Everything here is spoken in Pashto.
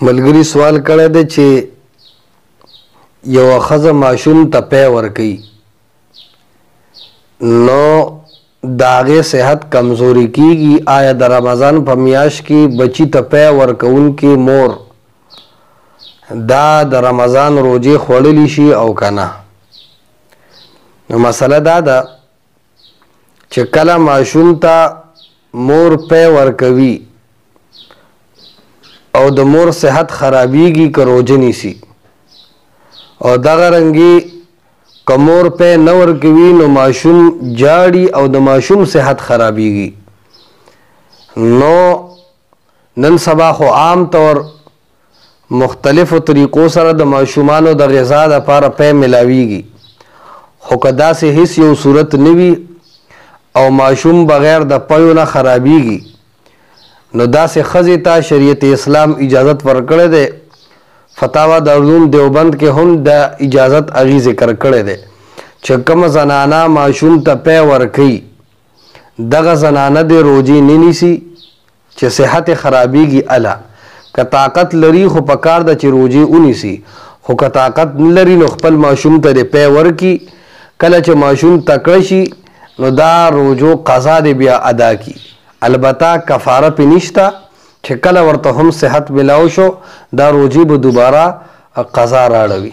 ملګری سوال کړی دی چې یوه ښځه ماشوم ته پی ورکوي نو د هغې صحت کمزوري کیږي. آیا د رمضان په میاشت کې بچي ته پی ورکوونکې مور دا د رمضان روجې خوړلی شي او که نه؟ نو مسله دا ده چې کله ماشوم ته مور پی ورکوي او د مور صحت خرابیږي که روجه نیسي، او دغه رنګې که مور پی نه ورکوي نو ماشوم جاړي او د ماشوم صحت خرابیږي. نو نن سبا خو عام طور مختلفو طریقو سره د ماشومانو د غذا دپاره پی ملاویږي، خو که داسې هیڅ یو صورت نه وي او ماشوم بغیر د پیو نه خرابیږي نو داسې ښځې ته شریعت اسلام اجازت ورکړی دی. فتاوا دارالعلوم دیوبند کې هم د اجازت هغې ذکر کړی دی چې کومه زنانه ماشوم ته پی ورکوي دغه زنانه د روجې نه نیسي چې صحت یې خرابیږي. اله که طاقت لري خو په کار ده چې روجې ونیسي، خو که طاقت نه لري نو خپل ماشوم ته د پی ورکي. کله چې ماشوم تکړه شي نو دا روجو قضا دی بیا ادا کی. البته کفاره پې نشته چې کله ورته هم صحت ملاو شو دا روجې به دوباره قضا راړوي.